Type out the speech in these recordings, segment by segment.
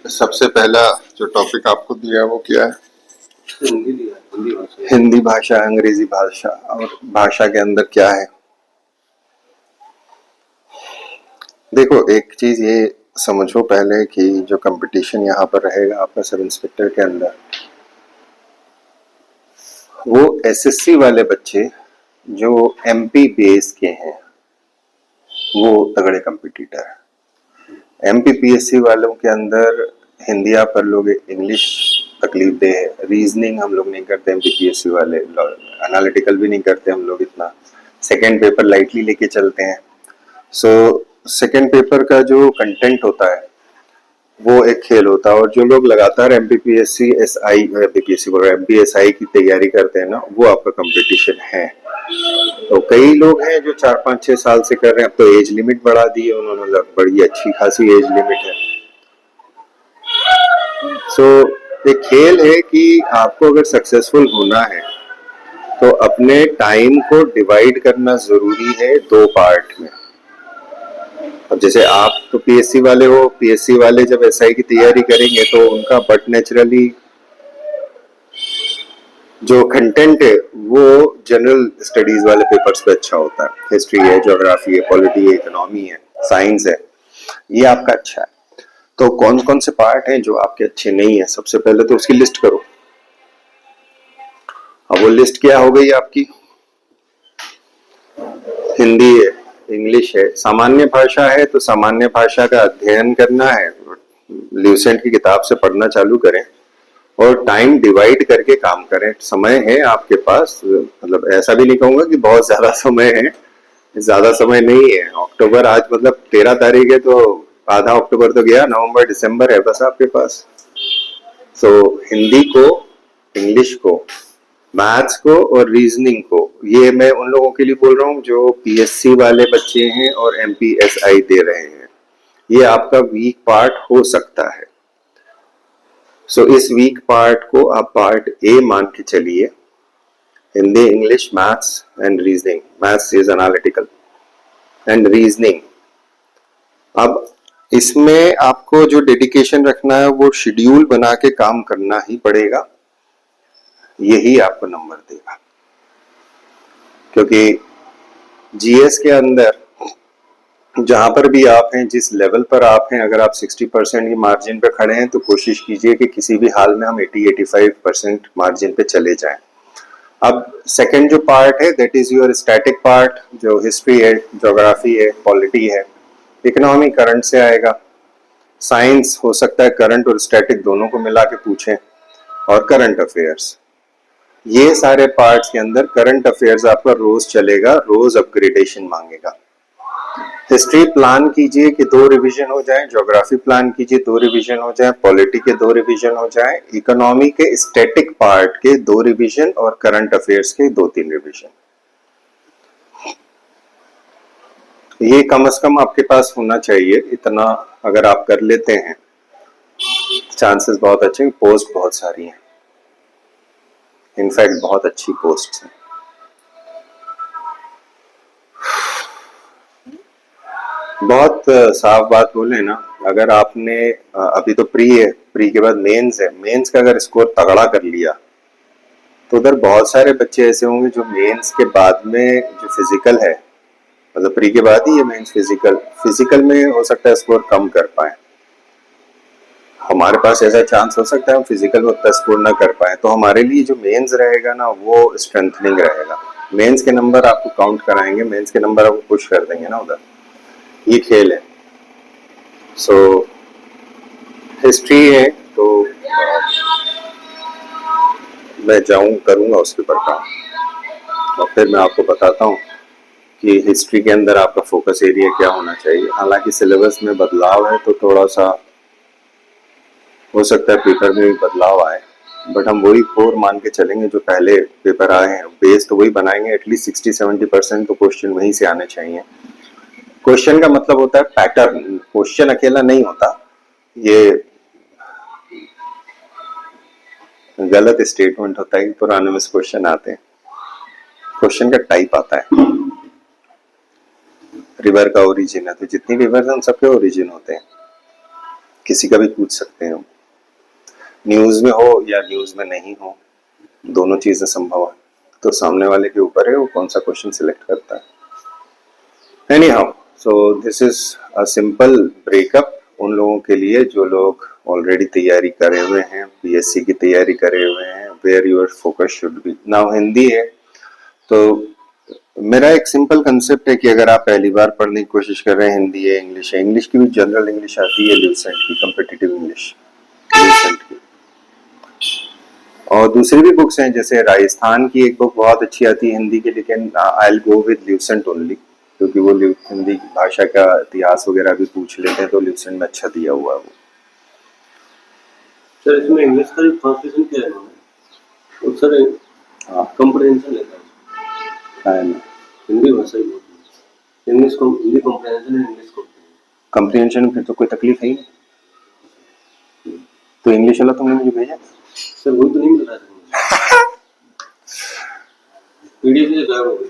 सबसे पहला जो टॉपिक आपको दिया वो क्या है? हिंदी दिया, हिंदी भाषा। हिंदी भाषा, अंग्रेजी भाषा और भाषा के अंदर क्या है? देखो, एक चीज ये समझो पहले कि जो कंपटीशन यहाँ पर रहेगा आपका सब इंस्पेक्टर के अंदर, वो एसएससी वाले बच्चे जो एमपी बेस के हैं वो तगड़े कंपटीटर है। एमपी पीएससी वालों के अंदर हिंदी आप कर लोगे, इंग्लिश तकलीफ दे है, रीजनिंग हम लोग नहीं करते एमपी पीएससी वाले, एनालिटिकल भी नहीं करते हम लोग इतना, सेकेंड पेपर लाइटली लेके चलते हैं। सो सेकेंड पेपर का जो कंटेंट होता है वो एक खेल होता है, और जो लोग लगातार एमपीपीएससी एसआई एमपीपीएससी बोल रहे एमपीएसआई की तैयारी करते हैं ना, वो आपका कंपटीशन है। तो कई लोग हैं जो 4 5 6 साल से कर रहे हैं, अब तो एज लिमिट बढ़ा दी है उन्होंने, बड़ी अच्छी खासी एज लिमिट है। सो एक खेल है कि आपको अगर सक्सेसफुल होना है तो अपने टाइम को डिवाइड करना जरूरी है 2 पार्ट में। अब जैसे आप तो पीएससी वाले हो, पीएससी वाले जब एसआई की तैयारी करेंगे तो उनका बट नेचुरली जो कंटेंट है वो जनरल स्टडीज वाले पेपर्स पे अच्छा होता है, हिस्ट्री है, ज्योग्राफी है, पॉलिटी है, इकोनॉमी है, साइंस है, ये आपका अच्छा है। तो कौन कौन से पार्ट हैं जो आपके अच्छे नहीं है, सबसे पहले तो उसकी लिस्ट करो। अब वो लिस्ट क्या हो गई आपकी? हिंदी है, इंग्लिश है, सामान्य भाषा है तो सामान्य भाषा का अध्ययन करना है, ल्यूसेंट की किताब से पढ़ना चालू करें और टाइम डिवाइड करके काम करें। समय है आपके पास, मतलब ऐसा भी नहीं कहूंगा कि बहुत ज्यादा समय है, ज्यादा समय नहीं है। अक्टूबर आज मतलब 13 तारीख है, तो आधा अक्टूबर तो गया, नवंबर दिसंबर है बस आपके पास। सो हिंदी को, इंग्लिश को, मैथ्स को और रीजनिंग को, ये मैं उन लोगों के लिए बोल रहा हूँ जो पीएससी वाले बच्चे हैं और एमपीएसआई दे रहे हैं, ये आपका वीक पार्ट हो सकता है। सो इस वीक पार्ट को आप पार्ट ए मान के चलिए। Hindi, English, maths and reasoning. Maths is analytical and reasoning. अब इसमें आपको जो डेडिकेशन रखना है वो शेड्यूल बना के काम करना ही पड़ेगा, यही आपको नंबर देगा। क्योंकि जीएस के अंदर जहां पर भी आप हैं, जिस लेवल पर आप हैं, अगर आप 60% की मार्जिन पे खड़े हैं तो कोशिश कीजिए कि किसी भी हाल में हम 80-85% मार्जिन पे चले जाएं। अब सेकंड जो पार्ट है that is your static part, जो हिस्ट्री है, ज्योग्राफी है, पॉलिटी है, इकोनॉमी करंट से आएगा, साइंस हो सकता है करंट और स्टैटिक दोनों को मिला के पूछें, और करंट अफेयर्स। ये सारे पार्ट्स के अंदर करंट अफेयर्स आपका रोज चलेगा, रोज अपग्रेडेशन मांगेगा। हिस्ट्री प्लान कीजिए कि 2 रिवीजन हो जाए, ज्योग्राफी प्लान कीजिए 2 रिवीजन हो जाए, पॉलिटी के 2 रिवीजन हो जाए, इकोनॉमी के स्टैटिक पार्ट के 2 रिवीजन और करंट अफेयर्स के 2-3 रिवीजन। ये कम से कम आपके पास होना चाहिए। इतना अगर आप कर लेते हैं, चांसेस बहुत अच्छे हैं। पोस्ट बहुत सारी हैं, इनफैक्ट बहुत अच्छी पोस्ट हैं। बहुत साफ बात बोले ना, अगर आपने अभी तो प्री है, प्री के बाद मेंस है, मेंस का अगर स्कोर तगड़ा कर लिया तो उधर बहुत सारे बच्चे ऐसे होंगे जो मेंस के बाद में जो फिजिकल है, मतलब प्री के बाद ही ये मेंस फिजिकल, फिजिकल में हो सकता है स्कोर कम कर पाए। हमारे पास ऐसा चांस हो सकता है हम फिजिकल में उतना स्कोर ना कर पाए, तो हमारे लिए जो मेंस रहेगा ना वो स्ट्रेंथनिंग रहेगा। मेंस के नंबर आपको काउंट कराएंगे, मेंस के नंबर आपको पुश कर देंगे ना उधर, ये खेल है। सो हिस्ट्री है तो मैं जाऊं करूंगा उसके ऊपर काम, और फिर मैं आपको बताता हूँ कि हिस्ट्री के अंदर आपका फोकस एरिया क्या होना चाहिए। हालांकि सिलेबस में बदलाव है तो थोड़ा सा हो सकता है पेपर में भी बदलाव आए, बट हम वही कोर मान के चलेंगे जो पहले पेपर आए हैं, बेस तो वही बनाएंगे। एटलीस्ट 60-70% तो क्वेश्चन वहीं से आने चाहिए। क्वेश्चन का मतलब होता है पैटर्न, क्वेश्चन अकेला नहीं होता, ये गलत स्टेटमेंट होता है कि पुराने में क्वेश्चन आते हैं। क्वेश्चन का टाइप आता है, रिवर का ओरिजिन है तो जितनी रिवर है उन सबके ओरिजिन होते हैं। किसी का भी पूछ सकते हैं, न्यूज में हो या न्यूज में नहीं हो, दोनों चीजें संभव है। तो सामने वाले के ऊपर है वो कौन सा क्वेश्चन सिलेक्ट करता है। Any how, so this is a simple breakup उन लोगों के लिए जो लोग ऑलरेडी तैयारी करे हुए हैं, पीएससी की तैयारी करे हुए हैं, where your focus should be. Now Hindi है तो मेरा एक सिंपल कंसेप्ट है कि अगर आप पहली बार पढ़ने की कोशिश कर रहे हैं, हिंदी है, इंग्लिश की भी जनरल इंग्लिश आती है, ल्यूसेंट की कॉम्पिटिटिव इंग्लिश ल्यूसेंट की, और दूसरी भी बुक्स हैं, जैसे राजस्थान की एक बुक बहुत अच्छी आती है हिंदी की, लेकिन I will go with Lucent only, क्योंकि वो हिंदी भाषा का इतिहास वगैरह भी पूछ लेते हैं, तो ल्यूसेंट में अच्छा दिया हुआ है वो। सर इसमें इंग्लिश का जो ट्रांसलेशन किया है उन्होंने, वो सर हाँ कंप्रहेंशन लेता है, हिंदी भाषा ही बोलती है, इंग्लिश को हिंदी कंप्रहेंशन है, इंग्लिश को कंप्रीहेंशन में फिर तो कोई तकलीफ है ही नहीं, तो इंग्लिश वाला तुमने मुझे भेजा सर, वो तो नहीं मिल रहा है पीडीएफ से गायब हो गई।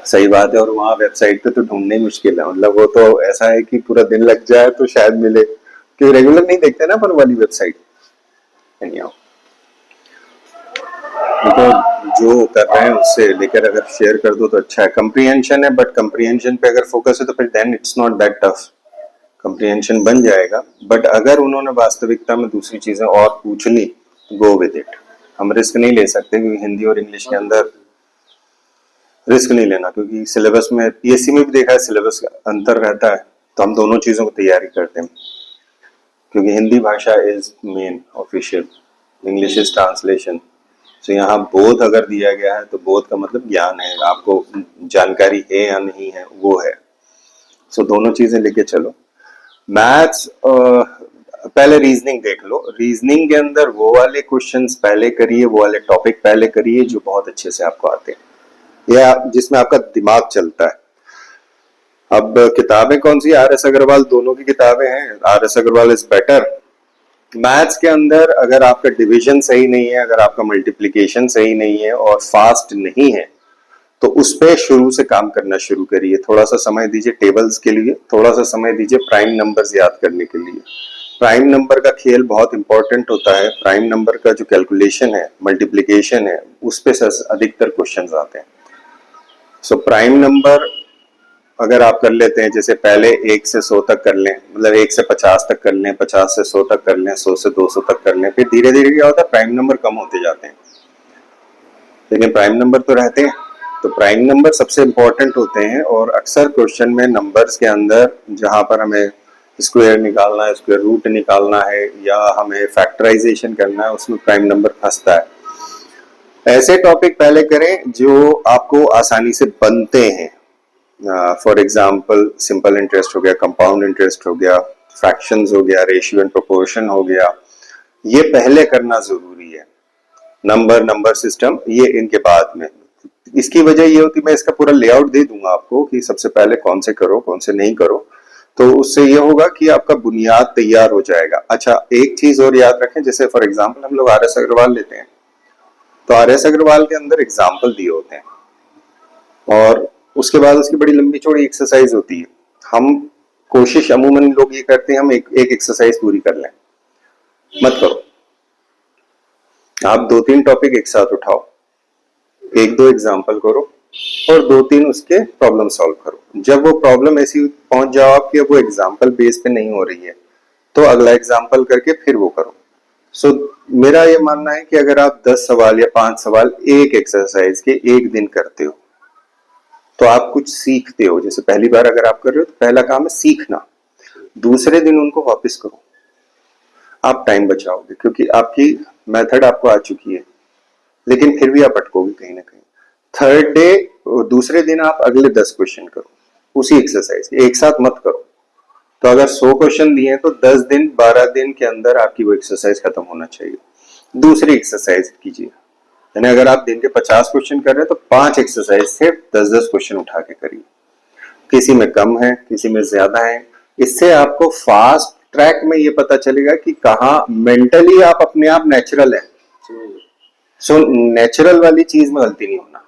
सही बात है, और वहाँ वेबसाइट पे तो ढूंढना ही मुश्किल है, मतलब वो तो ऐसा है कि पूरा दिन लग जाए तो शायद मिले, क्योंकि रेगुलर नहीं देखते ना अपन वाली वेबसाइट। तो जो कर रहे हैं उससे लेकर अगर शेयर कर दो तो अच्छा है। कंप्रीहेंशन है, बट कंप्रीहेंशन पे अगर फोकस है तो फिर then it's not that tough, comprehension बन जाएगा। बट अगर उन्होंने वास्तविकता में दूसरी चीजें और पूछ ली, गो विद इट। हम रिस्क नहीं ले सकते, क्योंकि हिंदी और इंग्लिश के अंदर रिस्क नहीं लेना, क्योंकि सिलेबस में पीएससी में भी देखा है सिलेबस का अंतर रहता है, तो हम दोनों चीजों की तैयारी करते हैं, क्योंकि हिंदी भाषा is main official, English is translation. तो यहाँ बोध अगर दिया गया है तो बोध का मतलब ज्ञान है, आपको जानकारी है या नहीं है वो है। सो दोनों चीजें लेके चलो। मैथ्स पहले रीजनिंग देख लो, रीजनिंग के अंदर वो वाले क्वेश्चंस पहले करिए, वो वाले टॉपिक पहले करिए जो बहुत अच्छे से आपको आते हैं या जिसमें आपका दिमाग चलता है। अब किताबें कौन सी, आर एस अग्रवाल दोनों की किताबें हैं, R S Agarwal is better. Maths के अंदर अगर आपका डिवीजन सही नहीं है, अगर आपका मल्टीप्लिकेशन सही नहीं है और फास्ट नहीं है, तो उस पे शुरू से काम करना शुरू करिए। थोड़ा सा समय दीजिए टेबल्स के लिए, थोड़ा सा समय दीजिए प्राइम नंबर्स याद करने के लिए। प्राइम नंबर का खेल बहुत इंपॉर्टेंट होता है। प्राइम नंबर का जो कैलकुलेशन है, मल्टीप्लिकेशन है, उस पे अधिकतर क्वेश्चंस आते हैं। सो प्राइम नंबर अगर आप कर लेते हैं, जैसे पहले 1 से 100 तक कर लें, मतलब 1 से 50 तक कर लें, 50 से 100 तक कर लें, 100 से 200 तक कर लें, फिर धीरे धीरे क्या होता है, प्राइम नंबर कम होते जाते हैं, लेकिन प्राइम नंबर तो रहते हैं। तो प्राइम नंबर सबसे इंपॉर्टेंट होते हैं, और अक्सर क्वेश्चन में नंबर्स के अंदर जहां पर हमें स्क्वायर निकालना है, स्क्वायर रूट निकालना है, या हमें फैक्टराइजेशन करना है, उसमें प्राइम नंबर फंसता है। ऐसे टॉपिक पहले करें जो आपको आसानी से बनते हैं। फॉर एग्जाम्पल सिंपल इंटरेस्ट हो गया, कंपाउंड इंटरेस्ट हो गया, फ्रैक्शंस हो गया, रेशियो एंड प्रोपोर्शन हो गया, ये पहले करना जरूरी है। नंबर सिस्टम ये इनके बाद में। इसकी वजह ये होती है, मैं इसका पूरा लेआउट दे दूंगा आपको कि सबसे पहले कौन से करो कौन से नहीं करो, तो उससे ये होगा कि आपका बुनियाद तैयार हो जाएगा। अच्छा, एक चीज और याद रखें, जैसे फॉर एग्जाम्पल हम लोग आर एस अग्रवाल लेते हैं, तो आर एस अग्रवाल के अंदर एग्जाम्पल दिए होते हैं, और उसके बाद उसकी बड़ी लंबी चौड़ी एक्सरसाइज होती है। हम कोशिश अमूमन लोग ये करते हैं, हम एक एक्सरसाइज पूरी कर लें, मत करो। आप 2-3 टॉपिक एक साथ उठाओ, 1-2 एग्जाम्पल करो, और 2-3 उसके प्रॉब्लम सॉल्व करो। जब वो प्रॉब्लम ऐसी पहुंच जाओ आपकी, अब वो एग्जाम्पल बेस पे नहीं हो रही है, तो अगला एग्जाम्पल करके फिर वो करो। सो मेरा ये मानना है कि अगर आप 10 सवाल या 5 सवाल एक एक्सरसाइज के एक दिन करते हो, तो आप कुछ सीखते हो। जैसे पहली बार अगर आप कर रहे हो, तो पहला काम है सीखना, दूसरे दिन उनको वापस करो, आप टाइम बचाओगे, क्योंकि आपकी मेथड आपको आ चुकी है, लेकिन फिर भी आप अटकोगे कहीं ना कहीं। थर्ड डे, दूसरे दिन आप अगले 10 क्वेश्चन करो उसी एक्सरसाइज के, एक साथ मत करो। तो अगर 100 क्वेश्चन दिए तो 10 दिन 12 दिन के अंदर आपकी वो एक्सरसाइज खत्म होना चाहिए। दूसरी एक्सरसाइज कीजिए, यानी अगर आप दिन के 50 क्वेश्चन कर रहे हैं तो 5 एक्सरसाइज से 10-10 क्वेश्चन उठा के करिए। किसी में कम है, किसी में ज्यादा है। इससे आपको फास्ट ट्रैक में ये पता चलेगा कि कहाँ मेंटली आप अपने आप नेचुरल है। सो नेचुरल वाली चीज में गलती नहीं होना,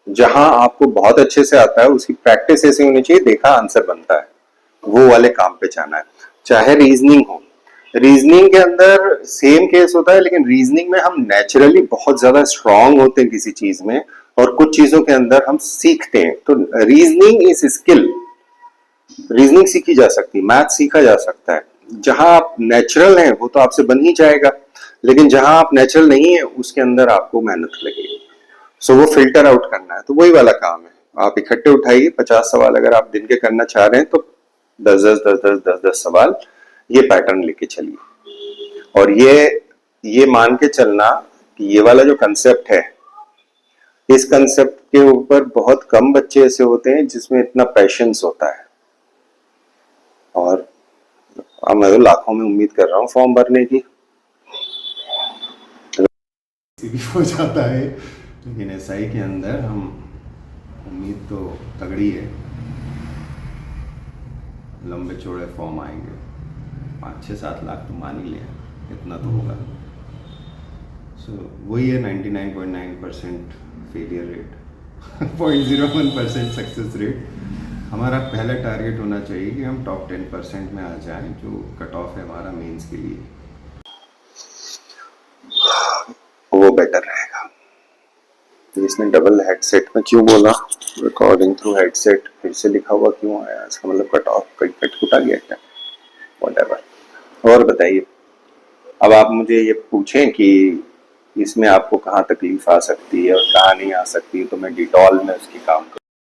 जहां आपको बहुत अच्छे से आता है उसकी प्रैक्टिस ऐसी होनी चाहिए, देखा आंसर बनता है, वो वाले काम पे जाना है। चाहे रीजनिंग हो, रीजनिंग के अंदर सेम केस होता है, लेकिन रीजनिंग में हम नेचुरली बहुत ज्यादा स्ट्रांग होते हैं किसी चीज में, और कुछ चीजों के अंदर हम सीखते हैं। तो रीजनिंग इज स्किल, रीजनिंग सीखी जा सकती है, मैथ सीखा जा सकता है। जहां आप नेचुरल हैं वो तो आपसे बन ही जाएगा, लेकिन जहां आप नेचुरल नहीं है उसके अंदर आपको मेहनत लगेगी। सो वो फिल्टर आउट करना है, तो वही वाला काम है। आप इकट्ठे उठाइए 50 सवाल, अगर आप दिन के करना चाह रहे हैं तो 10 सवाल ये पैटर्न लेके चलिए। और ये मान के चलना कि ये वाला जो कंसेप्ट है, इस कंसेप्ट के ऊपर बहुत कम बच्चे ऐसे होते हैं जिसमें इतना पैशंस होता है। और अब मैं तो लाखों में उम्मीद कर रहा हूँ फॉर्म भरने की, हो जाता है, लेकिन एसआई के अंदर हम उम्मीद तो तगड़ी है, लंबे चौड़े फॉर्म आएंगे, 5-6-7 लाख तो मान ही लिया, इतना तो होगा। सो वही है 99.9% फेलियर रेट, 0.01% सक्सेस रेट। हमारा पहला टारगेट होना चाहिए कि हम टॉप 10% में आ जाएं, जो कट ऑफ है हमारा मेंस के लिए, वो बेटर रहेगा। तो इसने डबल हेडसेट में क्यों बोला, रिकॉर्डिंग थ्रू हेडसेट फिर से लिखा हुआ क्यों आया, इसका मतलब कट ऑफ कट आ गया क्या, व्हाटएवर। और बताइए, अब आप मुझे ये पूछें कि इसमें आपको कहाँ तकलीफ आ सकती है और कहाँ नहीं आ सकती, तो मैं डिटॉल में उसकी काम करूँ।